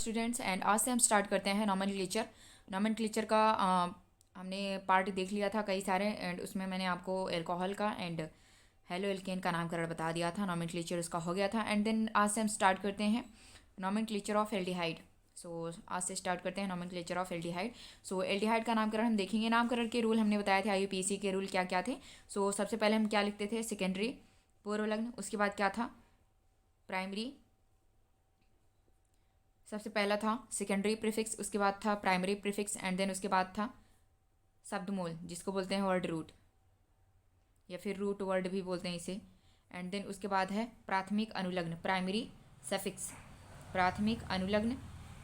Students and आज से हम स्टार्ट करते हैं नॉमेनक्लेचर का हमने पार्ट देख लिया था कई सारे एंड उसमें मैंने आपको एल्कोहल का एंड हेलो एल्केन का नामकरण बता दिया था। नॉमेनक्लेचर उसका हो गया था एंड देन आज से हम स्टार्ट करते हैं नॉमेनक्लेचर ऑफ एल्डिहाइड। सो आज से स्टार्ट करते हैं nomenclature of aldehyde. So aldehyde का नामकरण हम देखेंगे। नामकरण के रूल हमने बताए थे, IUPAC के रूल क्या क्या थे। सो सबसे पहले हम क्या लिखते थे, सेकेंडरी पूर्वलग्न, उसके बाद क्या था प्राइमरी, सबसे पहला था सेकेंडरी प्रीफिक्स, उसके बाद था प्राइमरी प्रीफिक्स एंड देन उसके बाद था शब्दमूल जिसको बोलते हैं वर्ड रूट या फिर रूट वर्ड भी बोलते हैं इसे। एंड देन उसके बाद है प्राथमिक अनुलग्न, प्राइमरी सफिक्स, प्राथमिक अनुलग्न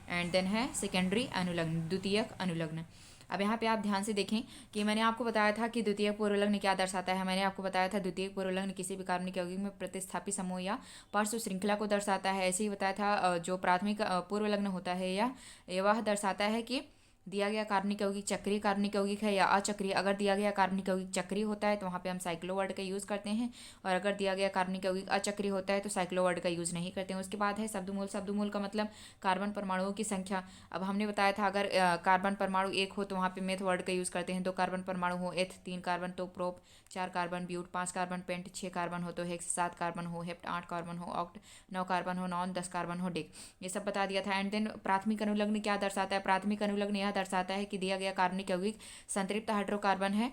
एंड देन है सेकेंडरी अनुलग्न, द्वितीयक अनुलग्न। अब यहाँ पे आप ध्यान से देखें कि मैंने आपको बताया था कि द्वितीयक पूर्वलग्न क्या दर्शाता है। मैंने आपको बताया था द्वितीयक पूर्वलग्न किसी भी कार्बनिक यौगिक में प्रतिस्थापित समूह या पार्श्व श्रृंखला को दर्शाता है। ऐसे ही बताया था जो प्राथमिक पूर्वलग्न होता है या वह दर्शाता है कि दिया गया कार्बनिक यौगिक चक्रीय कार्बनिक यौगिक है या अचक्रीय। अगर दिया गया कार्बनिक यौगिक चक्रीय होता है तो वहाँ पे हम साइक्लो वर्ड का यूज़ करते हैं, और अगर दिया गया कार्बनिक यौगिक अचक्रीय होता है तो साइक्लो वर्ड का यूज़ नहीं करते हैं। उसके बाद है शब्दमूल। शब्दमूल का मतलब कार्बन परमाणुओं की संख्या। अब हमने बताया था अगर कार्बन परमाणु एक हो तो वहाँ पे मेथ वर्ड का यूज़ करते हैं। 2 कार्बन परमाणु हो एथ, 3 कार्बन तो prop, 4 carbon but, 5 carbon pent, 6 carbon हो तो हेक्स, 7 कार्बन हो हेप्ट, 8 कार्बन हो ऑक्ट, 9 कार्बन हो नॉन, 10 कार्बन हो डिक। ये सब बता दिया था। एंड देन प्राथमिक अनुलग्न क्या दर्शाता है। प्राथमिक अनुलग्न यह दर्शाता है कि दिया गया कार्बनिक यौगिक संतृप्त हाइड्रोकार्बन है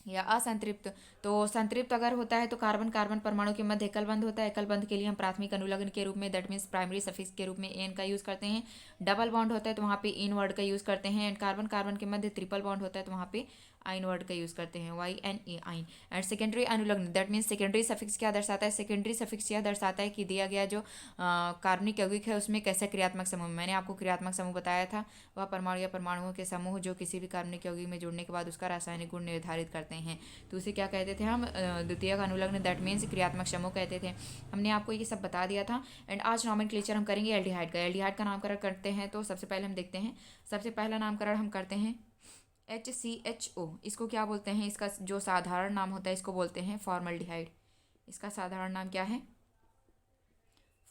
या असंतृप्त। तो संतृप्त अगर होता है तो कार्बन कार्बन परमाणु के मध्य एकल बंध होता है। एकल बंध के लिए हम प्राथमिक अनुलग्न के रूप में दैट मीन्स प्राइमरी सफिक्स के रूप में एन का यूज़ करते हैं। डबल बॉन्ड होता है तो वहाँ पे इन वर्ड का यूज़ करते हैं। एंड कार्बन कार्बन के मध्य ट्रिपल बॉन्ड होता है तो वहाँ पे आइन वर्ड का यूज़ करते हैं, YNE आइन। एंड सेकेंडरी अनुलग्न दैट मीन्स सेकेंडरी सफिक्स क्या दर्शाता है। सेकेंडरी सफिक्स यह दर्शाता है कि दिया गया जो कार्बनिक यौगिक है उसमें कैसे क्रियात्मक समूह। मैंने आपको क्रियात्मक समूह बताया था, वह परमाणु या परमाणुओं के समूह जो किसी भी कार्बनिक यौगिक में जुड़ने के बाद उसका रासायनिक गुण निर्धारित करते हैं। तो उसे क्या कहते थे हम, द्वितीयक अनुलग्न दैट मीन्स क्रियात्मक समूह कहते थे। हमने आपको ये सब बता दिया था। एंड आज नॉमेनक्लेचर हम करेंगे एल्डिहाइड का। एल्डिहाइड का नामकरण करते हैं तो सबसे पहले हम देखते हैं, सबसे पहला नामकरण हम करते हैं HCHO। इसको क्या बोलते हैं, इसका जो साधारण नाम होता है इसको बोलते हैं फॉर्मल्डिहाइड। इसका साधारण नाम क्या है,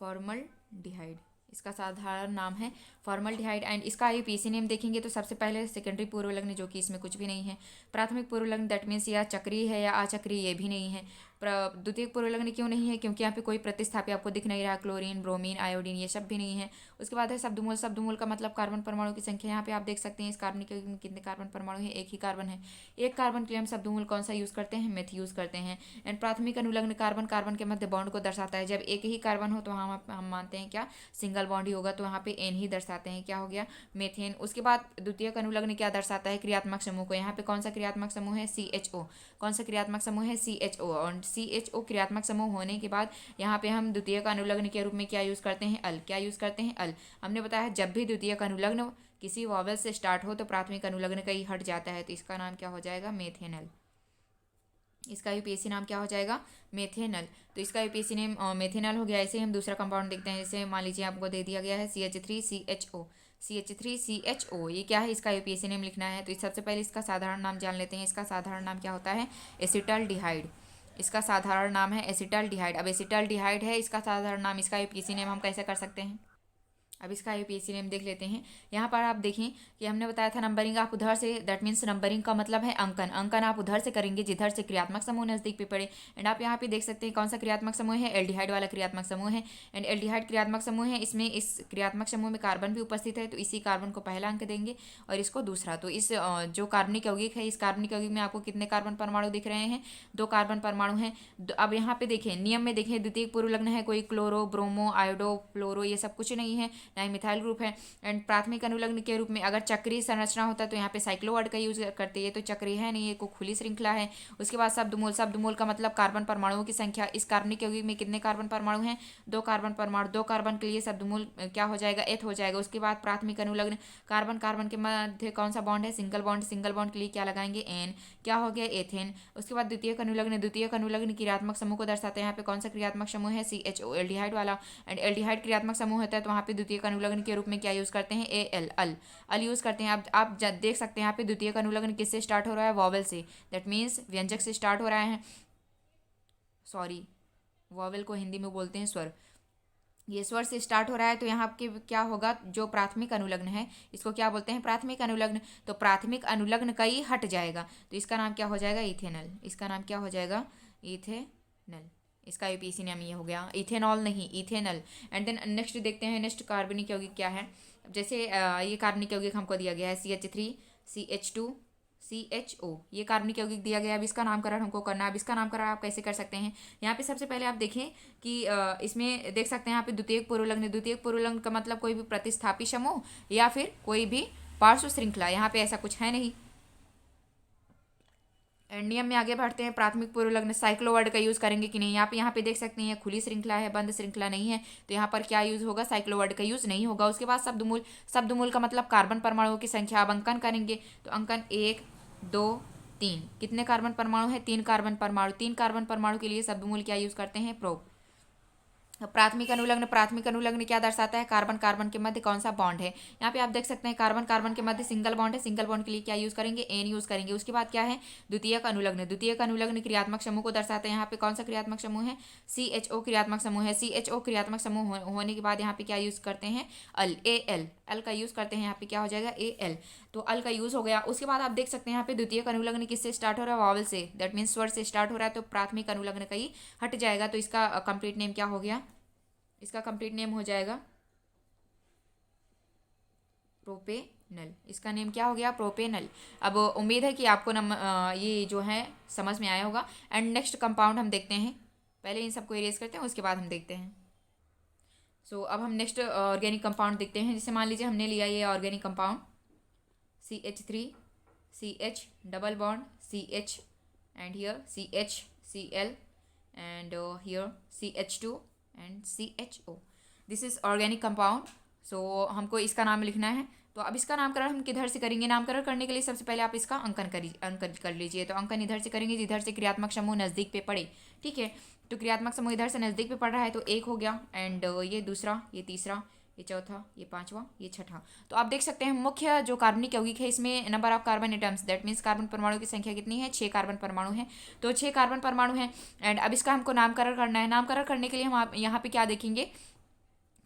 फॉर्मल्डिहाइड। इसका साधारण नाम है फॉर्मल्डिहाइड। एंड इसका IUPAC नेम देखेंगे तो सबसे पहले सेकेंडरी पूर्वलग्न जो कि इसमें कुछ भी नहीं है। प्राथमिक पूर्वलग्न दैट मीन्स या चक्रीय है या अचक्रीय, ये भी नहीं है। द्वितीयक पूर्वलग्न क्यों नहीं है, क्योंकि यहाँ पे कोई प्रतिस्थापी आपको दिख नहीं रहा। क्लोरीन, ब्रोमीन, आयोडीन ये सब भी नहीं है। उसके बाद है शब्दमूल। शब्दमूल का मतलब कार्बन परमाणु की संख्या। यहाँ पे आप देख सकते हैं इस कार्बनिक यौगिक में कितने कार्बन परमाणु है, एक ही कार्बन है। एक कार्बन के लिए हम शब्दमूल कौन सा यूज़ करते हैं, मेथ यूज़ करते हैं। एंड प्राथमिक अनुलग्न कार्बन कार्बन के मध्य बॉन्ड को दर्शाता है। जब एक ही कार्बन हो तो हम मानते हैं क्या, सिंगल बॉन्ड ही होगा, तो यहाँ पे एन ही दर्शाते हैं, क्या हो गया, मेथेन। उसके बाद द्वितीयक अनुलग्न क्या दर्शाता है, क्रियात्मक समूह को। यहाँ पे कौन सा क्रियात्मक समूह है, CHO। कौन सा क्रियात्मक समूह है, CHO। और CHO क्रियात्मक समूह होने के बाद यहाँ पे हम द्वितीयक अनुलग्न के रूप में क्या यूज़ करते हैं, अल। क्या यूज़ करते हैं, अल। हमने बताया जब भी द्वितीयक अनुलग्न किसी वॉवेल से स्टार्ट हो तो प्राथमिक अनुलग्न का ही हट जाता है, तो इसका नाम क्या हो जाएगा, मेथेनल। इसका IUPAC नाम क्या हो जाएगा, मेथेनल। तो इसका IUPAC नेम मेथेनल हो गया। ऐसे ही हम दूसरा कंपाउंड देखते हैं। जैसे मान लीजिए आपको दे दिया गया है CH3CHO। CH3CHO ये क्या है, इसका IUPAC नेम लिखना है। तो सबसे पहले इसका साधारण नाम जान लेते हैं। इसका साधारण नाम क्या होता है, एसिटाल्डिहाइड। इसका साधारण नाम है एसिटाल्डिहाइड। अब एसिटाल्डिहाइड है इसका साधारण नाम, इसका IUPAC नेम हम कैसे कर सकते हैं। अब इसका IUPAC नेम देख लेते हैं। यहाँ पर आप देखें कि हमने बताया था नंबरिंग आप उधर से, दैट मीन्स नंबरिंग का मतलब है अंकन। अंकन आप उधर से करेंगे जिधर से क्रियात्मक समूह नजदीक पे पड़े। एंड आप यहाँ पे देख सकते हैं कौन सा क्रियात्मक समूह है, एल्डिहाइड वाला क्रियात्मक समूह है। एंड एल्डिहाइड क्रियात्मक समूह है, इसमें इस क्रियात्मक समूह में कार्बन भी उपस्थित है, तो इसी कार्बन को पहला अंक देंगे और इसको दूसरा। तो इस जो कार्बनिक यौगिक है, इस कार्बनिक यौगिक में आपको कितने कार्बन परमाणु दिख रहे हैं, 2 कार्बन परमाणु हैं। अब यहाँ पे देखें नियम में देखें, द्वितीयक पूर्वलग्न है, कोई क्लोरो, ब्रोमो, आयोडो, फ्लोरो ये सब कुछ नहीं है, ना ही मिथाइल ग्रुप है। एंड प्राथमिक अनुलग्न के रूप में अगर चक्रीय संरचना होता है तो यहाँ पे साइक्लो वर्ड का यूज करते हैं, तो चक्रीय है नहीं, ये को खुली श्रृंखला है। उसके बाद शब्दमूल। शब्दमूल का मतलब कार्बन परमाणुओं की संख्या। इस कार्बनिक यौगिक में कितने कार्बन परमाणु हैं, 2 कार्बन परमाणु। 2 कार्बन के लिए शब्दमूल क्या हो जाएगा, एथ हो जाएगा। उसके बाद प्राथमिक अनुलग्न कार्बन कार्बन के मध्य कौन सा बॉन्ड है, सिंगल बॉन्ड। सिंगल बॉन्ड के लिए क्या लगाएंगे, एन, क्या हो गया, एथेन। उसके बाद द्वितीयक अनुलग्न। द्वितीयक अनुलग्न क्रियात्मक समूह को दर्शाते हैं। यहाँ पे कौन सा क्रियात्मक समूह है, CHO, एल्डिहाइड वाला। एंड एल्डिहाइड क्रियात्मक समूह होता है तो वहाँ पे द्वितीयक अनुलग्न के रूप में क्या यूज करते हैं, AL, अल। अल यूज करते हैं। आप देख सकते हैं यहाँ पे द्वितीयक अनुलग्न किससे स्टार्ट हो रहा है, वॉवेल से, दैट मीन्स व्यंजक से स्टार्ट हो रहा है। सॉरी, वॉवेल को हिंदी में बोलते हैं स्वर। ये स्वर से स्टार्ट हो रहा है तो यहाँ आपके क्या होगा, जो प्राथमिक अनुलग्न है इसको क्या बोलते हैं, प्राथमिक अनुलग्न। तो प्राथमिक अनुलग्न का ही हट जाएगा तो इसका नाम क्या हो जाएगा, इथेनल। इसका नाम क्या हो जाएगा, इथेनल। इसका यूपीएससी नाम ये हो गया, इथेनॉल नहीं, इथेनल। एंड देन नेक्स्ट देखते हैं, नेक्स्ट कार्बनिक यौगिक क्या है। जैसे ये कार्बनिक यौगिक हमको दिया गया है CH3 CH2 CHO, ये कार्बनिक यौगिक दिया गया है। अब इसका नामकरण हमको करना है। अब इसका नामकरण आप कैसे कर सकते हैं, यहाँ पे सबसे पहले आप देखें कि इसमें देख सकते हैं यहाँ पे द्वितीयक पूर्वलग्न। द्वितीयक पूर्वलग्न का मतलब कोई भी प्रतिस्थापी समूह या फिर कोई भी पार्श्व श्रृंखला, यहाँ पे ऐसा कुछ है नहीं। नियम में आगे बढ़ते हैं। प्राथमिक पूर्वलग्न साइक्लो वर्ड का यूज करेंगे कि नहीं, यहाँ पे देख सकते हैं खुली श्रृंखला है, बंद श्रृंखला नहीं है, तो यहाँ पर क्या यूज होगा, साइक्लो वर्ड का यूज नहीं होगा। उसके बाद शब्दमूल। शब्दमूल का मतलब कार्बन परमाणुओं की संख्या। अब अंकन करेंगे तो अंकन 1 2 3, कितने कार्बन परमाणु है, 3 कार्बन परमाणु। 3 कार्बन परमाणु के लिए शब्दमूल क्या यूज करते हैं, प्रो। प्राथमिक अनुलग्न। प्राथमिक अनुलग्न क्या दर्शाता है, कार्बन कार्बन के मध्य कौन सा बॉन्ड है। यहाँ पे आप देख सकते हैं कार्बन कार्बन के मध्य सिंगल बॉन्ड है। सिंगल बॉन्ड के लिए क्या यूज करेंगे, एन यूज करेंगे। उसके बाद क्या है, द्वितीयक अनुलग्न। द्वितीयक अनुलग्न क्रियात्मक समूह को दर्शाते हैं। यहाँ पे कौन सा क्रियात्मक समूह है, CHO क्रियात्मक समूह है। CHO क्रियात्मक समूह होने के बाद यहाँ पे क्या यूज करते हैं, अल, AL, अल का यूज करते हैं। यहाँ पे क्या हो जाएगा, AL, तो अल का यूज हो गया। उसके बाद आप देख सकते हैं यहाँ पे द्वितीयक अनुलग्न किससे स्टार्ट हो रहा है, वावल से, दैट मीन्स स्वर से स्टार्ट हो रहा है, तो प्राथमिक अनुलग्न का ही हट जाएगा। तो इसका कंप्लीट नेम क्या हो गया, इसका कंप्लीट नेम हो जाएगा प्रोपेनल। इसका नेम क्या हो गया, प्रोपेनल। अब उम्मीद है कि आपको ये जो है समझ में आया होगा। एंड नेक्स्ट कंपाउंड हम देखते हैं। पहले इन सबको इरेज करते हैं, उसके बाद हम देखते हैं। अब हम नेक्स्ट ऑर्गेनिक कंपाउंड देखते हैं। जैसे मान लीजिए हमने लिया ये organic compound CH3 CH double bond CH and here CHCl and here CH2 and CHO. This is organic compound. हमको इसका नाम लिखना है। तो अब इसका नामकरण हम किधर से करेंगे, नामकरण करने के लिए सबसे पहले आप इसका अंकन कर लीजिए। तो अंकन इधर से करेंगे जिधर से क्रियात्मक समूह नज़दीक पे पड़े, ठीक है। तो क्रियात्मक समूह इधर से नज़दीक पे पड़ रहा है तो 1 हो गया, एंड ये दूसरा, ये तीसरा, ये चौथा, ये पांचवा, ये छठा। तो आप देख सकते हैं मुख्य जो कार्बनिक यौगिक है इसमें number of carbon atoms, that means carbon परमाणु की संख्या कितनी है, 6 कार्बन परमाणु है। तो 6 कार्बन परमाणु हैं। एंड अब इसका हमको नामकरण करना है। नामकरण करने के लिए हम यहाँ पे क्या देखेंगे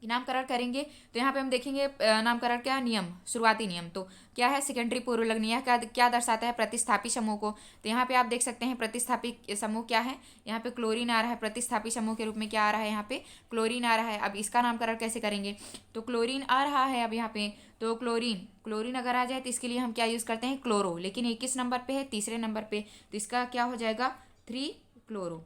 कि नामकरण करेंगे तो यहाँ पे हम देखेंगे नामकरण क्या, नियम, शुरुआती नियम। तो क्या है, सेकेंडरी पूर्वलग्न। यह क्या दर्शाता है, प्रतिस्थापी समूह को। तो यहाँ पे आप देख सकते हैं प्रतिस्थापी समूह क्या है, यहाँ पे क्लोरीन आ रहा है। प्रतिस्थापी समूह के रूप में क्या आ रहा है, यहाँ पे क्लोरीन आ रहा है। अब इसका नामकरण कैसे करेंगे, तो क्लोरीन आ रहा है अब यहाँ पे, तो क्लोरीन, क्लोरीन अगर आ जाए तो इसके लिए हम क्या यूज़ करते हैं, क्लोरो। लेकिन ये किस नंबर पे है, तीसरे नंबर पे, तो इसका क्या हो जाएगा, 3 क्लोरो।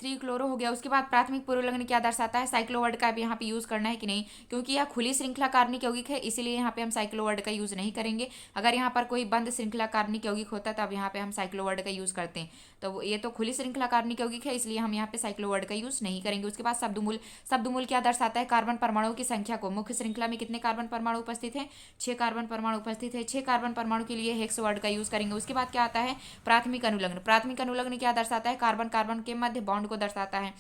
3 क्लोरो हो गया। उसके बाद प्राथमिक पूर्वलग्न क्या दर्शाता है, साइक्लोवर्ड का अब यहाँ पे यूज़ करना है कि नहीं, क्योंकि यह खुली श्रृंखला कार्बनिक यौगिक है, इसीलिए यहाँ पे हम साइक्लोवर्ड का यूज़ नहीं करेंगे। अगर यहाँ पर कोई बंद श्रृंखला कार्बनिक यौगिक होता तब यहाँ पे हम साइक्लोवर्ड का यूज़ करते हैं। तो ये तो खुली श्रृंखला कार्बनिक यौगिक है, इसलिए हम यहाँ पे साइक्लोवर्ड का यूज़ नहीं करेंगे। उसके बाद शब्दमूल। शब्दमूल क्या दर्शाता है, कार्बन परमाणुओं की संख्या को। मुख्य श्रृंखला में कितने कार्बन परमाणु उपस्थित हैं, 6 कार्बन परमाणु उपस्थित है। 6 कार्बन परमाणु के लिए हेक्स वर्ड का यूज़ करेंगे। उसके बाद क्या आता है, प्राथमिक अनुलग्न। प्राथमिक अनुलग्न क्या दर्शाता है, कार्बन कार्बन के मध्य बॉन्ड को दर्शाता है।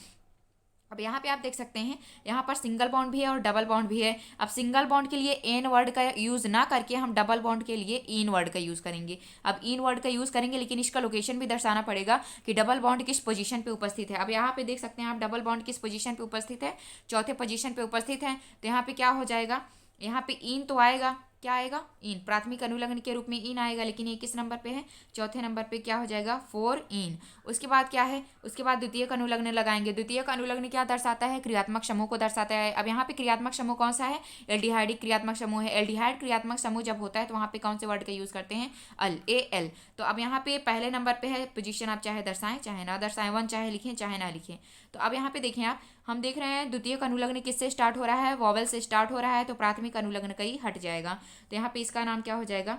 अब यहाँ पे आप देख सकते हैं यहाँ पर सिंगल बॉन्ड भी है और डबल बॉन्ड भी है। अब सिंगल बॉन्ड के लिए एन वर्ड का यूज़ ना करके हम डबल बॉन्ड के लिए इन वर्ड का यूज़ करेंगे। अब इन वर्ड का यूज़ करेंगे, लेकिन इसका लोकेशन भी दर्शाना पड़ेगा कि डबल बॉन्ड किस पोजीशन पे उपस्थित है। अब यहाँ पे देख सकते हैं आप डबल बॉन्ड किस पोजीशन पे उपस्थित है, चौथे पोजीशन पे उपस्थित है। तो यहाँ पे क्या हो जाएगा, यहाँ पे इन तो आएगा, क्या आएगा, इन। प्राथमिक अनुलग्न के रूप में इन आएगा, लेकिन ये किस नंबर पे है, चौथे नंबर पे क्या हो जाएगा, 4 इन। उसके बाद क्या है, उसके बाद द्वितीयक अनुलग्न लगाएंगे। द्वितीयक अनुलग्न क्या दर्शाता है, क्रियात्मक समूह को दर्शाता है। अब यहाँ पे क्रियात्मक समूह कौन सा है, एल्डिहाइडिक क्रियात्मक समूह है। एल्डिहाइड क्रियात्मक समूह जब होता है तो वहाँ पे कौन से वर्ड का यूज़ करते हैं, अल, AL। तो अब यहाँ पे पहले नंबर पे है पोजीशन, आप चाहे दर्शाएं चाहे ना दर्शाएं, 1 चाहे लिखें चाहे ना लिखें। तो अब यहाँ पे देखें आप, हम देख रहे हैं द्वितीयक अनुलग्न किससे स्टार्ट हो रहा है, वॉवल से स्टार्ट हो रहा है, तो प्राथमिक अनुलग्न का ही हट जाएगा। तो यहाँ पे इसका नाम क्या हो जाएगा,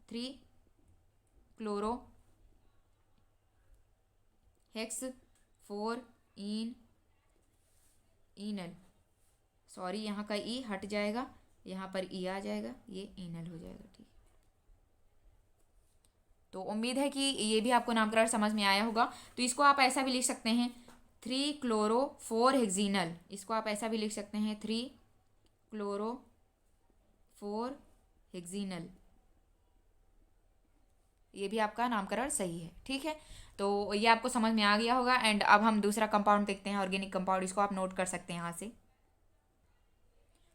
3 क्लोरो हेक्स 4 इन इनल। सॉरी, यहाँ का ई हट जाएगा, यहाँ पर ई आ जाएगा, ये इनल हो जाएगा, ठीक। तो उम्मीद है कि ये भी आपको नामकरण समझ में आया होगा। तो इसको आप ऐसा भी लिख सकते हैं, 3 क्लोरो 4 हेक्सिनल। इसको आप ऐसा भी लिख सकते हैं, 3 क्लोरो 4 हेक्सिनल। ये भी आपका नामकरण सही है। ठीक है, तो ये आपको समझ में आ गया होगा। एंड अब हम दूसरा कंपाउंड देखते हैं, ऑर्गेनिक कंपाउंड। इसको आप नोट कर सकते हैं यहाँ से।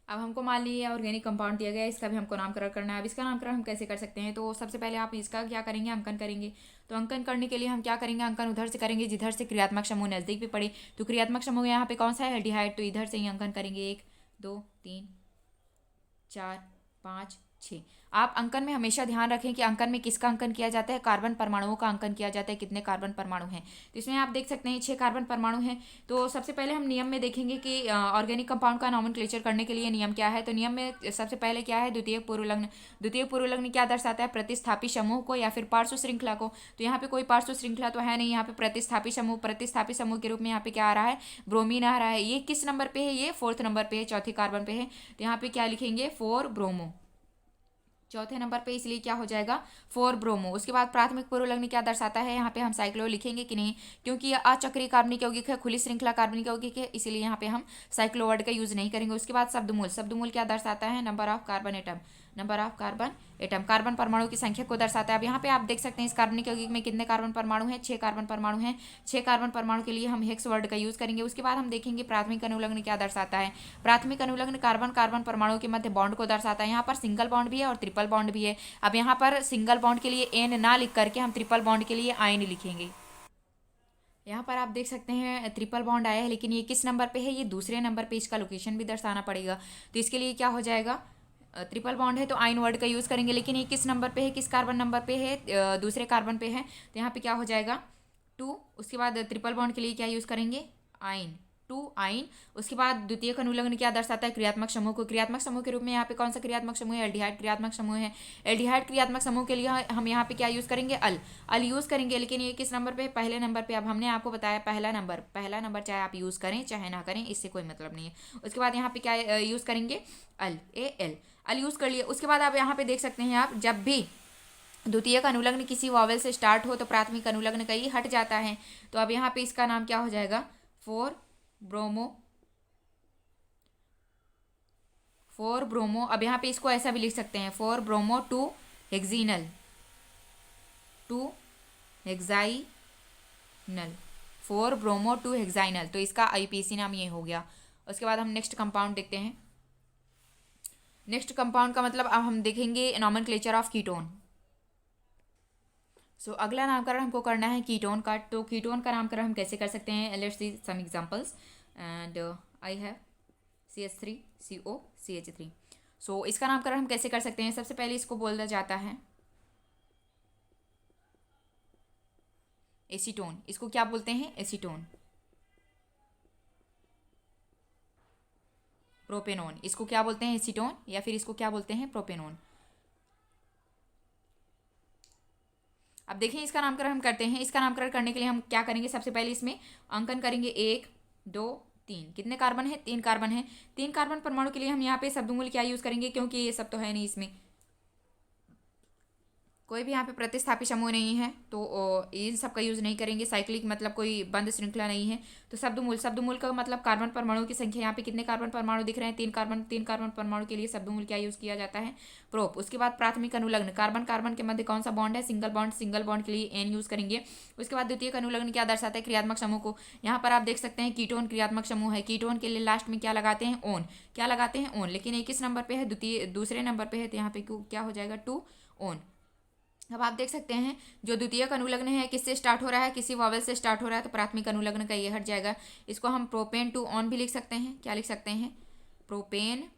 अब हमको मान लीजिए ऑर्गेनिक कंपाउंड दिया गया है, इसका भी हमको नामकरण करना है। अब इसका नामकरण हम कैसे कर सकते हैं, तो सबसे पहले आप इसका क्या करेंगे, अंकन करेंगे। तो अंकन करने के लिए हम क्या करेंगे, अंकन उधर से करेंगे जिधर से क्रियात्मक समूह नज़दीक भी पड़े। तो क्रियात्मक समूह यहाँ पे कौन सा है, एल्डिहाइड, तो इधर से ही अंकन करेंगे। 1 2 3 4 5 6। आप अंकन में हमेशा ध्यान रखें कि अंकन में किसका अंकन किया जाता है, कार्बन परमाणुओं का अंकन किया जाता है। कितने कार्बन परमाणु हैं, तो इसमें आप देख सकते हैं 6 कार्बन परमाणु हैं। तो सबसे पहले हम नियम में देखेंगे कि ऑर्गेनिक कंपाउंड का नॉमेनक्लेचर करने के लिए नियम क्या है। तो नियम में सबसे पहले क्या है, द्वितीय पूर्वलग्न। द्वितीय पूर्वलग्न क्या दर्शाता है, प्रतिस्थापी समूह को या फिर पार्श्व श्रृंखला को। तो यहाँ पे कोई पार्श्व श्रृंखला तो है नहीं, यहाँ पे प्रतिस्थापी समूह। प्रतिस्थापी समूह के रूप में यहाँ पे क्या आ रहा है, ब्रोमीन आ रहा है। ये किस नंबर पे है, ये 4th नंबर पे है, चौथे कार्बन पे है। तो यहाँ पे क्या लिखेंगे, 4 ब्रोमो, चौथे नंबर पे, इसलिए क्या हो जाएगा 4 ब्रोमो। उसके बाद प्राथमिक पूर्वलग्न क्या दर्शाता है, यहाँ पे हम साइक्लो लिखेंगे कि नहीं, क्योंकि यह अचक्रीय कार्बनिक यौगिक है, खुली श्रृंखला कार्बनिक यौगिक है, इसीलिए यहाँ पे हम साइक्लो वर्ड का यूज नहीं करेंगे। उसके बाद शब्दमूल। शब्दमूल क्या दर्शाता है, number of carbon atom. Number of carbon atom carbon परमाणु की संख्या को दर्शाता है। अब यहाँ पे आप देख सकते हैं इस कार्बनिक यौगिक में कितने कार्बन परमाणु हैं, 6 कार्बन परमाणु हैं। 6 कार्बन परमाणु के लिए हम हेक्स वर्ड का यूज करेंगे। उसके बाद हम देखेंगे प्राथमिक अनुलग्न क्या दर्शाता है। प्राथमिक अनुलग्न कार्बन कार्बन परमाणु के मध्य बॉन्ड को दर्शाता है। यहाँ पर सिंगल बॉन्ड भी है और ट्रिपल बॉन्ड भी है। अब यहाँ पर सिंगल बॉन्ड के लिए एन ना लिख करके हम ट्रिपल बॉन्ड के लिए आयन लिखेंगे। यहाँ पर आप देख सकते हैं ट्रिपल बॉन्ड आया है, लेकिन ये किस नंबर पे है, ये दूसरे नंबर पे। इसका लोकेशन भी दर्शाना पड़ेगा। तो इसके लिए क्या हो जाएगा, ट्रिपल बॉन्ड है तो आयन वर्ड का यूज़ करेंगे, लेकिन ये किस नंबर पे है, किस कार्बन नंबर पे है, दूसरे कार्बन पे है। तो यहाँ पे क्या हो जाएगा 2। उसके बाद ट्रिपल बॉन्ड के लिए क्या यूज़ करेंगे, आयन, 2 आयन। उसके बाद द्वितीय अनुलग्न क्या दर्शाता है, क्रियात्मक समूह को। क्रियात्मक समूह के रूप में यहाँ पे कौन सा क्रियात्मक समूह है, एल्डिहाइड क्रियात्मक समूह है। एल्डिहाइड क्रियात्मक समूह के लिए हम यहाँ पे क्या यूज़ करेंगे, अल यूज़ करेंगे, लेकिन ये किस नंबर पे, पहले नंबर पे। अब हमने आपको बताया पहला नंबर चाहे आप यूज़ करें चाहे ना करें, इससे कोई मतलब नहीं है। उसके बाद यहाँ पे क्या यूज़ करेंगे, अल यूज़ कर लिए। उसके बाद आप यहाँ पे देख सकते हैं, आप जब भी द्वितीयक अनुलग्न किसी वॉवेल से स्टार्ट हो तो प्राथमिक अनुलग्न का ही हट जाता है। तो अब यहाँ पे इसका नाम क्या हो जाएगा, 4 ब्रोमो। अब यहाँ पे इसको ऐसा भी लिख सकते हैं, 4 ब्रोमो 2 हेक्सिनल, 2 हेक्साइनल, 4 ब्रोमो 2 हेक्साइनल। तो इसका आईपीसी नाम ये हो गया। उसके बाद हम नेक्स्ट कंपाउंड देखते हैं। नेक्स्ट कंपाउंड का मतलब अब हम देखेंगे नॉमेनक्लेचर ऑफ कीटोन। सो अगला नामकरण हमको करना है कीटोन का। तो कीटोन का नामकरण हम कैसे कर सकते हैं, let's see some examples. And I have CH3 CO CH3। So इसका नामकरण हम कैसे कर सकते हैं, सबसे पहले इसको बोला जाता है एसीटोन। इसको क्या बोलते हैं, एसीटोन। प्रोपेनोन, इसको क्या बोलते हैं, एसीटोन, या फिर इसको क्या बोलते हैं, प्रोपेनोन। अब देखिए इसका नामकरण हम करते हैं। इसका नामकरण करने के लिए हम क्या करेंगे, सबसे पहले इसमें अंकन करेंगे 1 2 3। कितने कार्बन है, 3 कार्बन है। 3 कार्बन परमाणु के लिए हम यहाँ पे शब्दमूल क्या यूज़ करेंगे, क्योंकि ये सब तो है नहीं, इसमें कोई भी यहाँ पे प्रतिस्थापी समूह नहीं है, तो इन सब का यूज़ नहीं करेंगे। साइक्लिक मतलब कोई बंद श्रृंखला नहीं है। तो शब्दमूल का मतलब कार्बन परमाणु की संख्या। यहाँ पे कितने कार्बन परमाणु दिख रहे हैं, 3 कार्बन परमाणु के लिए शब्दमूल क्या यूज़ किया जाता है, प्रोप। उसके बाद प्राथमिक अनुलग्न, कार्बन कार्बन के मध्य कौन सा बॉन्ड है, सिंगल बॉन्ड के लिए एन यूज़ करेंगे। उसके बाद द्वितीय अनुलग्न क्या दर्शाता है, क्रियात्मक समूह को। यहाँ पर आप देख सकते हैं कीटोन क्रियात्मक समूह है। कीटोन के लिए लास्ट में क्या लगाते हैं, ओन। क्या लगाते हैं, ओन। लेकिन ये किस नंबर पे है, दूसरे नंबर पे है, तो यहाँ पे क्या हो जाएगा, 2 ओन। अब आप देख सकते हैं जो द्वितीयक अनुलग्न है किससे स्टार्ट हो रहा है, किसी वॉवेल से स्टार्ट हो रहा है, तो प्राथमिक अनुलग्न का ये हट जाएगा। इसको हम प्रोपेन टू ऑन भी लिख सकते हैं। क्या लिख सकते हैं, प्रोपेन,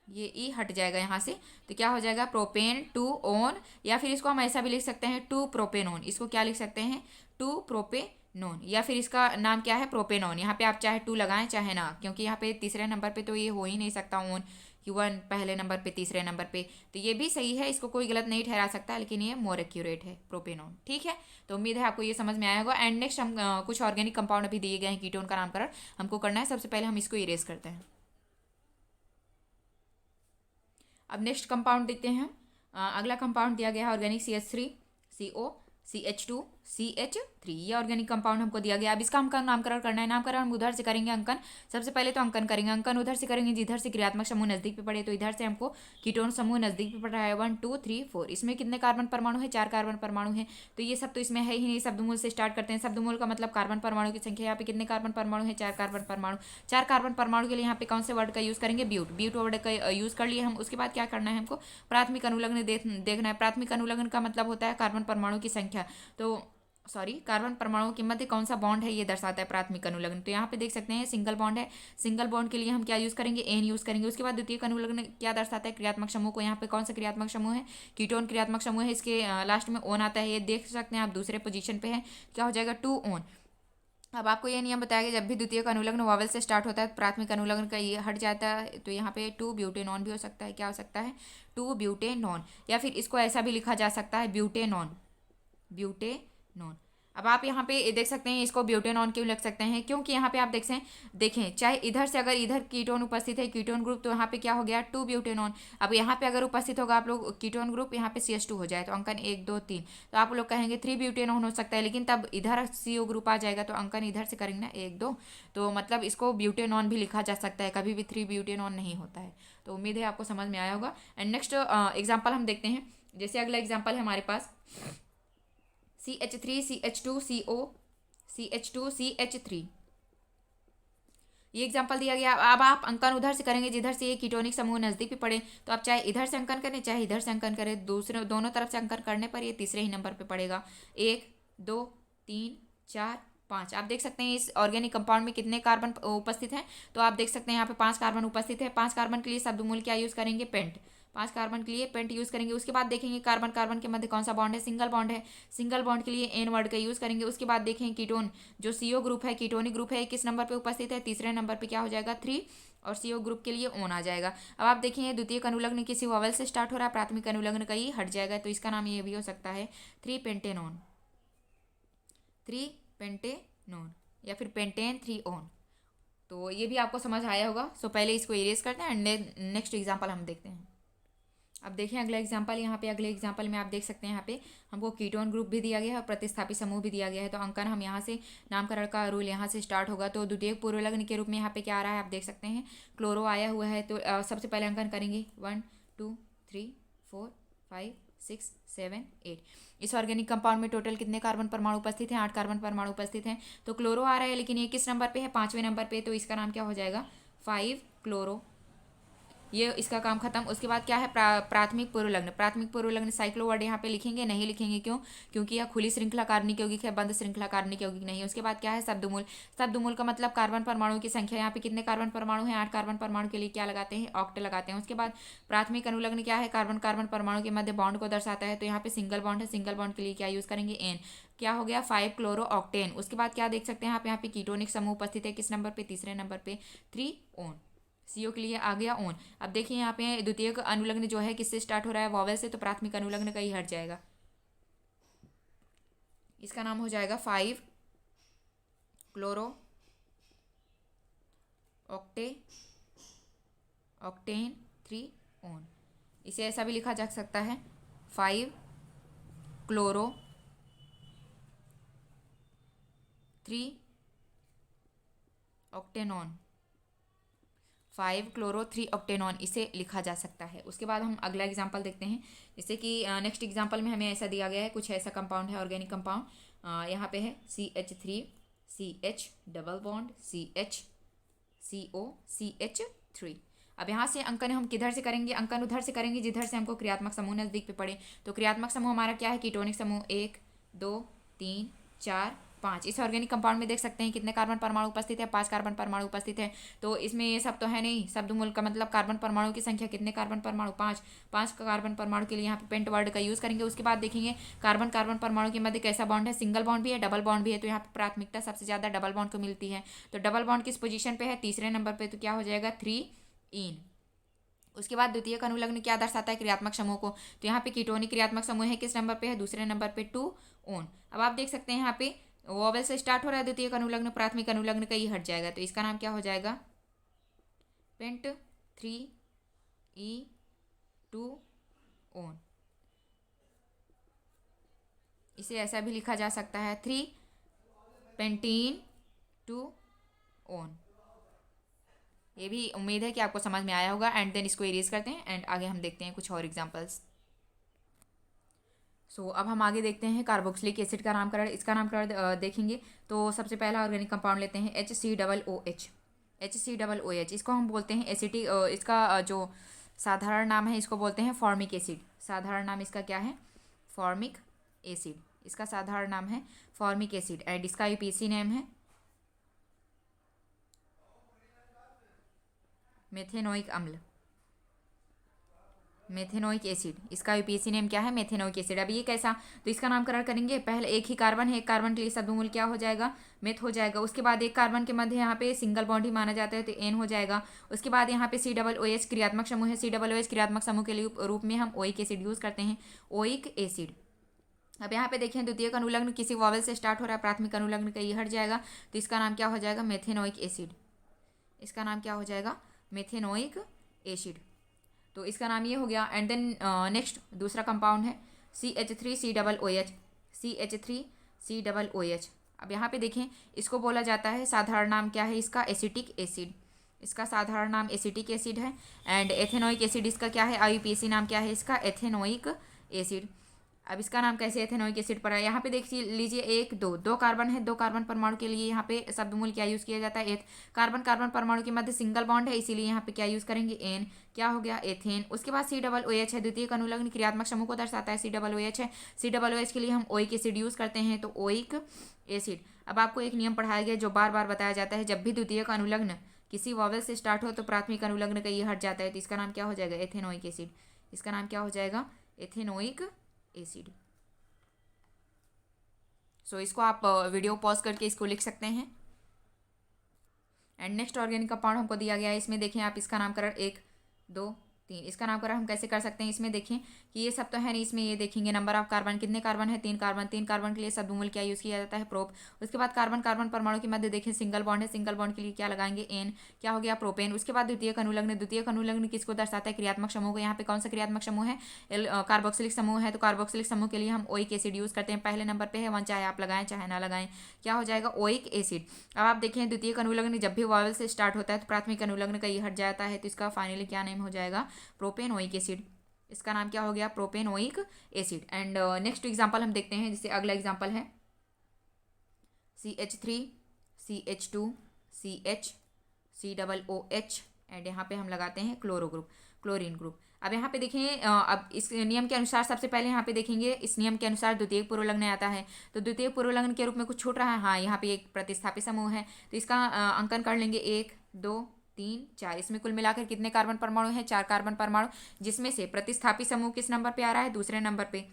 ये ई हट जाएगा यहाँ से, तो क्या हो जाएगा, प्रोपेन टू ऑन। या फिर इसको हम ऐसा भी लिख सकते हैं, 2 प्रोपेनोन। इसको क्या लिख सकते हैं, 2 प्रोपेनोन, या फिर इसका नाम क्या है, प्रोपेनोन। यहाँ पे आप चाहे 2 लगाएं चाहे ना, क्योंकि यहाँ पे तीसरे नंबर पे तो ये हो ही नहीं सकता ऑन, कि 1 पहले नंबर पे तीसरे नंबर पे। तो ये भी सही है, इसको कोई गलत नहीं ठहरा सकता, लेकिन ये मोर एक्यूरेट है, प्रोपेनोन। ठीक है, तो उम्मीद है आपको ये समझ में आया होगा। एंड नेक्स्ट हम कुछ ऑर्गेनिक कंपाउंड अभी दिए गए हैं कीटोन का नामकरण हमको करना है। सबसे पहले हम इसको इरेज करते हैं। अब नेक्स्ट कंपाउंड देखते हैं। अगला कंपाउंड दिया गया है organic CH3 CO CH2 CH3, ये ऑर्गेनिक कंपाउंड हमको दिया गया। अब इसका हमको नामकरण करना है। नामकरण हम उधर से करेंगे अंकन। सबसे पहले तो अंकन करेंगे। अंकन उधर से करेंगे जिधर से क्रियात्मक समूह नजदीक पे पड़े। तो इधर से हमको कीटोन समूह नजदीक पे पड़ रहा है 1 2 3 4। इसमें कितने कार्बन परमाणु है? 4 कार्बन परमाणु है। तो ये सब तो इसमें है ही नहीं। शब्दमूल से स्टार्ट करते हैं। शब्दमूल का मतलब कार्बन परमाणु की संख्या। यहाँ पे कितने कार्बन परमाणु है? 4 कार्बन परमाणु। 4 कार्बन परमाणु के लिए यहाँ पे कौन से वर्ड का यूज करेंगे? ब्यूट। ब्यूट वर्ड का यूज कर लिए हम। उसके बाद क्या करना है हमको? प्राथमिक अनुलग्न देखना है। प्राथमिक अनुलग्न का मतलब होता है कार्बन परमाणु की संख्या। तो सॉरी, कार्बन परमाणुओं के मध्य कौन सा बॉन्ड है ये दर्शाता है प्राथमिक अनुलग्न। तो यहाँ पे देख सकते हैं सिंगल बॉन्ड है। सिंगल बॉन्ड के लिए हम क्या यूज करेंगे? एन यूज करेंगे। उसके बाद द्वितीयक अनुलग्न क्या दर्शाता है? क्रियात्मक समूह को। यहाँ पे कौन सा क्रियात्मक समूह है? कीटोन क्रियात्मक समूह है। इसके लास्ट में ओन आता है। ये देख सकते हैं आप दूसरे पोजीशन पे है। क्या हो जाएगा? 2 ओन। अब आपको ये नियम बताया गया जब भी द्वितीयक अनुलग्न वावल से स्टार्ट होता है तो प्राथमिक अनुलग्न का ये हट जाता है। तो यहाँ पे 2 ब्यूटेनॉन भी हो सकता है। क्या हो सकता है? 2 ब्यूटेनॉन। या फिर इसको ऐसा भी लिखा जा सकता है ब्यूटेनॉन। ब्यूटेनॉन। अब आप यहाँ पे देख सकते हैं इसको ब्यूटेनॉन क्यों लिख सकते हैं? क्योंकि यहाँ पे आप देखें चाहे इधर से अगर इधर कीटोन उपस्थित है कीटोन ग्रुप, तो यहाँ पे क्या हो गया? 2 ब्यूटेनॉन। अब यहाँ पे अगर उपस्थित होगा आप लोग कीटोन ग्रुप, यहाँ पे CH2 हो जाए तो अंकन 1 2 3। तो आप लोग कहेंगे 3 ब्यूटेनॉन हो सकता है, लेकिन तब इधर CO ग्रुप आ जाएगा तो अंकन इधर से करेंगे ना 1 2। तो मतलब इसको ब्यूटेनॉन भी लिखा जा सकता है। कभी भी 3 ब्यूटेनॉन नहीं होता है। तो उम्मीद है आपको समझ में आया होगा। एंड नेक्स्ट एग्जाम्पल हम देखते हैं। जैसे अगला एग्जाम्पल है हमारे पास CH3 CH2 CO CH2 CH3। ये एग्जांपल दिया गया। अब आप अंकन उधर से करेंगे जिधर से ये कीटोनिक समूह नजदीक भी पड़े। तो आप चाहे इधर से अंकन करें चाहे इधर से अंकन करें, दूसरे दोनों तरफ से अंकन करने पर ये तीसरे ही नंबर पे पड़ेगा। 1 2 3 4 5। आप देख सकते हैं इस ऑर्गेनिक कंपाउंड में कितने कार्बन उपस्थित हैं। तो आप देख सकते हैं यहाँ पे 5 कार्बन उपस्थित है। 5 कार्बन के लिए शब्दमूल क्या यूज करेंगे? पेंट। 5 कार्बन के लिए पेंट यूज करेंगे। उसके बाद देखेंगे कार्बन कार्बन के मध्य कौन सा बॉन्ड है? सिंगल बॉन्ड है। सिंगल बॉन्ड के लिए एन वर्ड का यूज करेंगे। उसके बाद देखें कीटोन जो CO ग्रुप है कीटोनिक ग्रुप है किस नंबर पे उपस्थित है? तीसरे नंबर पे क्या हो जाएगा? 3। और CO ग्रुप के लिए ओन आ जाएगा। अब आप देखेंगे द्वितीयक अनुलग्न किसी वॉवल से स्टार्ट हो रहा है, प्राथमिक अनुलग्न का ही हट जाएगा। तो इसका नाम ये भी हो सकता है 3 पेंटेनॉन। 3 पेंटेनॉन या फिर पेंटेन 3 ओन। तो ये भी आपको समझ आया होगा। सो पहले इसको इरेज करते हैं एंड नेक्स्ट एग्जाम्पल हम देखते हैं। अब देखें अगला एग्जाम्पल। यहाँ पे अगले एग्जाम्पल में आप देख सकते हैं यहाँ पे हमको कीटोन ग्रुप भी दिया गया है और प्रतिस्थापित समूह भी दिया गया है। तो अंकन हम यहाँ से नामकरण का रूल यहाँ से स्टार्ट होगा। तो द्वितीयक पूर्वलग्न के रूप में यहाँ पे क्या आ रहा है आप देख सकते हैं क्लोरो आया हुआ है। तो सबसे पहले अंकन करेंगे 1 2 3 4 5 6 7 8। इस ऑर्गेनिक कंपाउंड में टोटल कितने कार्बन परमाणु उपस्थित हैं? 8 कार्बन परमाणु उपस्थित हैं। तो क्लोरो आ रहा है लेकिन ये किस नंबर पे है? 5वें नंबर पे। तो इसका नाम क्या हो जाएगा? 5 क्लोरो। ये इसका काम खत्म। उसके बाद क्या है? प्राथमिक पूर्वलग्न। प्राथमिक पूर्वलग्न साइक्लो वर्ड यहाँ पे लिखेंगे नहीं लिखेंगे क्यों? क्योंकि यह खुली श्रृंखला कार्बनिक यौगिक है, बंद श्रृंखला कार्बनिक यौगिक नहीं। उसके बाद क्या है? शब्दमूल। शब्दमूल का मतलब कार्बन परमाणु की संख्या। यहाँ पे कितने कार्बन परमाणु हैं? 8 कार्बन परमाणु के लिए क्या लगाते हैं? ऑक्ट लगाते हैं। उसके बाद प्राथमिक अनुलग्न क्या है? कार्बन कार्बन परमाणु के मध्य बॉन्ड को दर्शाता है। तो यहाँ पे सिंगल बॉन्ड है। सिंगल बॉन्ड के लिए क्या यूज करेंगे? एन। क्या हो गया? 5 क्लोरो ऑक्टेन। उसके बाद क्या देख सकते हैं आप यहाँ पे कीटोनिक समूह उपस्थित है किस नंबर पे? तीसरे नंबर पे 3 ओन। CO के लिए आ गया ओन। अब देखिए यहाँ पे द्वितीयक अनुलग्न जो है किससे स्टार्ट हो रहा है? वॉवेल से। तो प्राथमिक अनुलग्न का ही हट जाएगा। इसका नाम हो जाएगा 5 क्लोरो ऑक्टे ऑक्टेन 3 ओन। इसे ऐसा भी लिखा जा सकता है 5 क्लोरो 3 ऑक्टेनॉन। 5 क्लोरो 3 ऑक्टेनॉन इसे लिखा जा सकता है। उसके बाद हम अगला एग्जांपल देखते हैं। जैसे कि नेक्स्ट एग्जांपल में हमें ऐसा दिया गया है, कुछ ऐसा कंपाउंड है ऑर्गेनिक कंपाउंड। यहाँ पे है CH3 CH double bond CH CO CH3। अब यहाँ से अंकन हम किधर से करेंगे? अंकन उधर से करेंगे जिधर से हमको क्रियात्मक समूह नजदीक पे पड़े। तो क्रियात्मक समूह हमारा क्या है? कीटोनिक समूह 1 2 3 4 5। इस ऑर्गेनिक कंपाउंड में देख सकते हैं कितने कार्बन परमाणु उपस्थित है? 5 कार्बन परमाणु उपस्थित है। तो इसमें ये सब तो है नहीं। शब्दमूल का मतलब कार्बन परमाणु की संख्या कितने कार्बन परमाणु? 5। 5 कार्बन परमाणु के लिए यहाँ पे पेंट वर्ड का यूज करेंगे। उसके बाद देखेंगे कार्बन कार्बन परमाणु के मध्य कैसा बॉन्ड है? सिंगल बॉन्ड भी है डबल बॉन्ड भी है। तो यहाँ पे प्राथमिकता सबसे ज्यादा डबल बॉन्ड को मिलती है। तो डबल बॉन्ड किस पोजीशन पे है? तीसरे नंबर पे। तो क्या हो जाएगा? 3 इन। उसके बाद द्वितीयक अनुलग्न क्या दर्शाता है? क्रियात्मक समूह को। तो यहाँ पे कीटोनिक क्रियात्मक समूह है किस नंबर पे है? दूसरे नंबर पे 2 ओन। अब आप देख सकते हैं यहाँ पे वोवेल से स्टार्ट हो रहा है द्वितीयक अनुलग्न, प्राथमिक अनुलग्न का ही हट जाएगा। तो इसका नाम क्या हो जाएगा? Pent 3 E 2 one. इसे ऐसा भी लिखा जा सकता है 3 पेंटीन 2 ओन। ये भी उम्मीद है कि आपको समझ में आया होगा। एंड देन इसको इरेज करते हैं एंड आगे हम देखते हैं कुछ और एग्जांपल्स। अब हम आगे देखते हैं कार्बोक्सिलिक एसिड का नामकरण। इसका नामकरण देखेंगे तो सबसे पहला ऑर्गेनिक कंपाउंड लेते हैं HCOOH। HCOOH इसको हम बोलते हैं एसिटिक, इसका जो साधारण नाम है इसको बोलते हैं फॉर्मिक एसिड। साधारण नाम इसका क्या है? Formic acid. इसका साधारण नाम है फॉर्मिक एसिड एंड इसका यूपीएसी नेम है मेथेनोइक अम्ल, मेथेनोइक एसिड। इसका यूपीएसी नेम क्या है? Methanoic acid. अब ये कैसा? तो इसका नामकरण करेंगे, पहले एक ही कार्बन है, एक कार्बन के लिए शब्दमूल क्या हो जाएगा? मेथ हो जाएगा। उसके बाद एक कार्बन के मध्य यहाँ पे सिंगल बॉन्ड ही माना जाता है तो एन हो जाएगा। उसके बाद यहाँ पे COOH क्रियात्मक समूह है। COOH क्रियात्मक समूह के लिए रूप में हम ओइक एसिड यूज करते हैं, ओइक एसिड। अब यहाँ पे देखें द्वितीयक अनुलग्न किसी वॉवेल से स्टार्ट हो रहा है, प्राथमिक अनुलग्न का ये हट जाएगा तो इसका नाम क्या हो जाएगा? Methanoic acid. इसका नाम क्या हो जाएगा? Methanoic acid. तो इसका नाम ये हो गया। एंड देन नेक्स्ट दूसरा कंपाउंड है CH3COOH। CH3COOH। अब यहाँ पे देखें इसको बोला जाता है, साधारण नाम क्या है इसका? Acetic acid. इसका साधारण नाम एसिटिक एसिड है। एंड एथेनोइक एसिड इसका क्या है? IUPAC नाम क्या है इसका? Ethanoic acid. अब इसका नाम कैसे एथेनोइक एसिड पड़ा है? यहाँ पे देख लीजिए, एक दो कार्बन है, दो कार्बन परमाणु के लिए यहाँ पे शब्दमूल क्या यूज किया जाता है? एथ। कार्बन कार्बन परमाणु के मध्य सिंगल बॉन्ड है, इसीलिए यहाँ पे क्या यूज करेंगे? एन। क्या हो गया? एथेन। उसके बाद COOH है, द्वितीयक अनुलग्न क्रियात्मक समूह को दर्शाता है। COOH है, COOH के लिए हम ओइक एसिड यूज करते हैं तो ओइक एसिड। अब आपको एक नियम पढ़ाया गया जो बार बार बताया जाता है, जब भी द्वितीयक अनुलग्न किसी वॉवेल से स्टार्ट हो तो प्राथमिक अनुलग्न का ये हट जाता है तो इसका नाम क्या हो जाएगा? Ethanoic acid. इसका नाम क्या हो जाएगा? Ethanoic acid. इसको आप वीडियो पॉज करके इसको लिख सकते हैं। एंड नेक्स्ट ऑर्गेनिक कंपाउंड हमको दिया गया है, इसमें देखें आप इसका नामकरण 1 2 3। इसका नामकरण हम कैसे कर सकते हैं? इसमें देखें कि ये सब तो है नहीं, इसमें ये देखेंगे नंबर ऑफ कार्बन, कितने कार्बन है? 3 कार्बन। 3 कार्बन के लिए शब्दमूल क्या यूज़ किया जाता है? प्रोप। उसके बाद कार्बन कार्बन परमाणु के मध्य देखें सिंगल बॉन्ड है, सिंगल बॉन्ड के लिए क्या लगाएंगे? एन। क्या हो गया? प्रोपेन। उसके बाद द्वितीयक अनुलग्न, द्वितीयक अनुलग्न किसको दर्शाता है? क्रियात्मक समूह को। यहाँ पे कौन सा क्रियात्मक समूह है? कार्बोक्सिलिक समूह है, तो कार्बोक्सिलिक समूह के लिए हम ओइक एसिड यूज़ करते हैं। पहले नंबर पर है 1, चाहे आप लगाएं चाहे ना लगाएं, क्या हो जाएगा? Oic acid. अब आप देखें द्वितीयक अनुलग्न जब भी वॉवेल से स्टार्ट होता है तो प्राथमिक अनुलग्न का ये हट जाता है तो इसका फाइनली क्या नेम हो जाएगा? Propanoic acid. इसका नाम क्या हो गया? Propanoic acid. And next example हम देखते हैं, जिससे अगला एग्जांपल है CH3 CH2 CH COOH and यहाँ पे हम लगाते हैं क्लोरो ग्रुप, क्लोरीन ग्रुप। अब यहाँ पे देखें, अब इस नियम के अनुसार सबसे पहले यहाँ पे देखेंगे, इस नियम के अनुसार द्वितीयक पूर्वलग्न आता है तो द्वितीयक पूर्वलग्न के रूप में कुछ छूट रहा है। हाँ, यहाँ पे एक प्रतिस्थापित समूह है तो इसका अंकन कर लेंगे 1 2 3 4। इसमें कुल मिलाकर कितने कार्बन परमाणु हैं? 4 कार्बन परमाणु, जिसमें से प्रतिस्थापित समूह किस नंबर पे आ रहा है? दूसरे नंबर पे।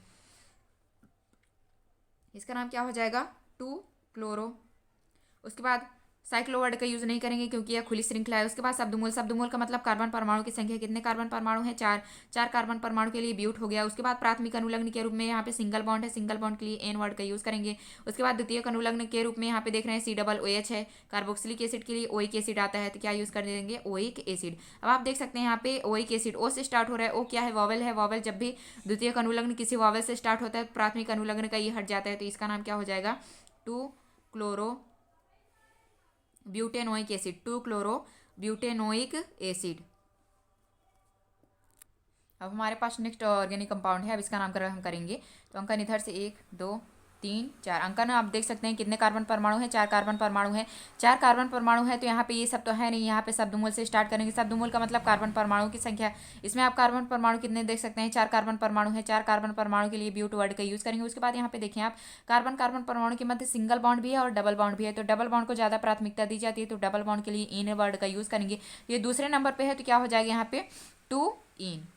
इसका नाम क्या हो जाएगा? 2 क्लोरो। उसके बाद साइक्लो वर्ड का यूज नहीं करेंगे क्योंकि यह खुली श्रृंखला है। उसके बाद शब्दमूल, शब्दमूल का मतलब कार्बन परमाणु की संख्या, कितने कार्बन परमाणु हैं? 4। 4 कार्बन परमाणु के लिए ब्यूट हो गया। उसके बाद प्राथमिक अनुलग्न के रूप में यहाँ पे सिंगल बॉन्ड है, सिंगल बॉन्ड के लिए एन वर्ड का यूज करेंगे। उसके बाद द्वितीयक अनुलग्न के रूप में यहाँ पे देख रहे हैं COOH है, कार्बोक्सिलिक एसिड के लिए ओइक एसिड आता है तो क्या यूज कर देंगे? Oic acid. अब आप देख सकते हैं यहाँ पे ओइक एसिड ओ से स्टार्ट हो रहा है। ओ क्या है? वॉवेल है। वॉवेल जब भी द्वितीयक अनुलग्न किसी वॉवेल से स्टार्ट होता है तो प्राथमिक अनुलग्न का ये हट जाता है तो इसका नाम क्या हो जाएगा? 2 chloro butanoic acid, 2 chloro butanoic acid. अब हमारे पास नेक्स्ट ऑर्गेनिक कंपाउंड है, अब इसका नामकरण हम करेंगे तो अंकन इधर से 1 2 3 4। अंकन आप देख सकते हैं कितने कार्बन परमाणु हैं? 4 कार्बन परमाणु है। 4 कार्बन परमाणु है तो यहाँ पे ये सब तो है नहीं, यहाँ पे शब्दमूल से स्टार्ट करेंगे। शब्दमूल का मतलब कार्बन परमाणु की संख्या। इसमें आप कार्बन परमाणु कितने देख सकते हैं? 4 कार्बन परमाणु है। 4 कार्बन परमाणु के लिए ब्यूट वर्ड का यूज करेंगे। उसके बाद यहाँ पे देखें आप, कार्बन कार्बन परमाणु के मध्य सिंगल बॉन्ड भी है और डबल बॉन्ड भी है तो डबल बॉन्ड को ज़्यादा प्राथमिकता दी जाती है तो डबल बॉन्ड के लिए इन वर्ड का यूज करेंगे। ये दूसरे नंबर पर है तो क्या हो जाएगा यहाँ पे? 2 इन,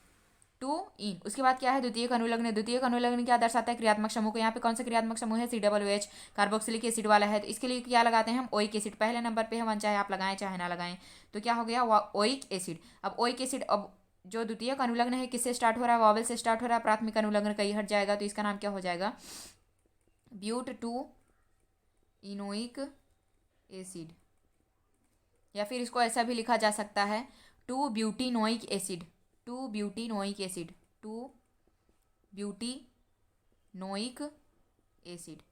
2 इन। उसके बाद क्या है? द्वितीयक अनुलग्न। द्वितीयक अनुलग्न क्या दर्शाता है? क्रियात्मक समूह को। यहाँ पे कौन सा क्रियात्मक समूह है? COOH कार्बोक्सिलिक एसिड वाला है तो इसके लिए क्या लगाते हैं हम? Oic acid. पहले नंबर पे है 1, चाहे आप लगाएं चाहे ना लगाएं तो क्या हो गया? Oic acid. अब ओइक एसिड, अब जो द्वितीयक अनुलग्न है किससे स्टार्ट हो रहा है? वॉवेल से स्टार्ट हो रहा है। प्राथमिक अनुलग्न का ये हट जाएगा तो इसका नाम क्या हो जाएगा? ब्यूट 2 इनोइक एसिड, या फिर इसको ऐसा भी लिखा जा सकता है 2 ब्यूटीनोइक एसिड, 2 ब्यूटीनोइक एसिड, 2 ब्यूटीनोइक एसिड।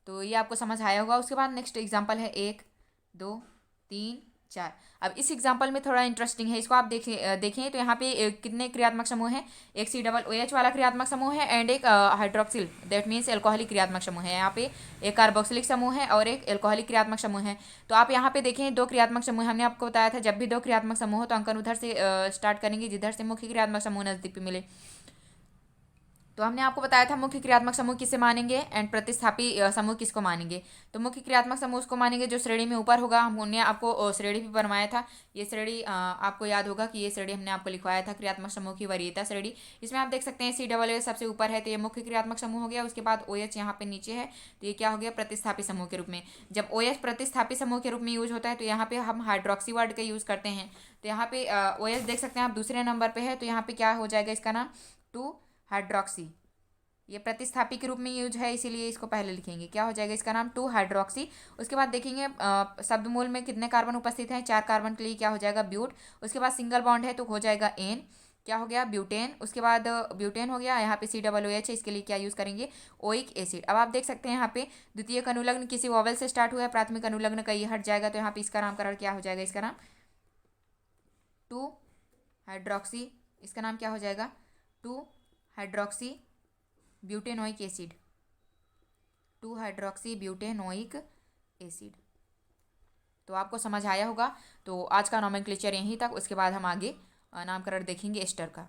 तो ये आपको समझ आया होगा। उसके बाद नेक्स्ट एग्जांपल है 1 2 3 4। अब इस एग्जांपल में थोड़ा इंटरेस्टिंग है, इसको आप देखें तो यहाँ पे कितने क्रियात्मक समूह हैं। एक COOH वाला क्रियात्मक समूह है एंड एक हाइड्रोक्सिल दैट मीन्स एल्कोहलिक क्रियात्मक समूह है। यहाँ पे एक कार्बोक्सिलिक समूह है और एक एल्कोहलिक क्रियात्मक समूह है। तो आप यहाँ पे देखें दो क्रियात्मक समूह, हमने आपको बताया था जब भी दो क्रियात्मक समूह हो तो अंकन उधर से स्टार्ट करेंगे जिधर से मुख्य क्रियात्मक समूह नजदीक पे मिले। तो हमने आपको बताया था मुख्य क्रियात्मक समूह किसे मानेंगे एंड प्रतिस्थापी समूह किसको मानेंगे। तो मुख्य क्रियात्मक समूह उसको मानेंगे जो श्रेणी में ऊपर होगा। हमने आपको श्रेणी भी बनवाया था। ये श्रेणी आपको याद होगा कि ये श्रेणी हमने आपको लिखवाया था क्रियात्मक समूह की वरीयता श्रेणी। इसमें आप देख सकते हैं COOH सबसे ऊपर है तो ये मुख्य क्रियात्मक समूह हो गया। उसके बाद OH यहाँ पे नीचे है तो ये क्या हो गया, प्रतिस्थापी समूह के रूप में। जब OH प्रतिस्थापी समूह के रूप में यूज होता है तो यहाँ पे हम हाइड्रोक्सी वर्ड का यूज करते हैं। तो यहाँ पे OH देख सकते हैं आप दूसरे नंबर पे है तो यहाँ पे क्या हो जाएगा, इसका नाम 2 हाइड्रोक्सी। ये प्रतिस्थापी के रूप में यूज है इसीलिए इसको पहले लिखेंगे। क्या हो जाएगा, इसका नाम 2 हाइड्रोक्सी। उसके बाद देखेंगे शब्दमूल में कितने कार्बन उपस्थित हैं, 4 कार्बन के लिए क्या हो जाएगा, ब्यूट। उसके बाद सिंगल बॉन्ड है तो हो जाएगा एन, क्या हो गया, ब्यूटेन। उसके बाद ब्यूटेन हो गया। यहाँ पे COOH है, इसके लिए क्या यूज करेंगे, ओइक एसिड। अब आप देख सकते हैं यहाँ पे द्वितीयक अनुलग्न किसी वॉवेल से स्टार्ट हुआ है, प्राथमिक अनुलग्न का ये हट जाएगा तो यहाँ पे इसका नामकरण क्या हो जाएगा, इसका नाम 2 हाइड्रोक्सी। इसका नाम क्या हो जाएगा, 2 hydroxy butanoic acid, 2 hydroxy butanoic acid. तो आपको समझ आया होगा। तो आज का नोमेनक्लेचर यहीं तक। उसके बाद हम आगे नामकरण देखेंगे एस्टर का।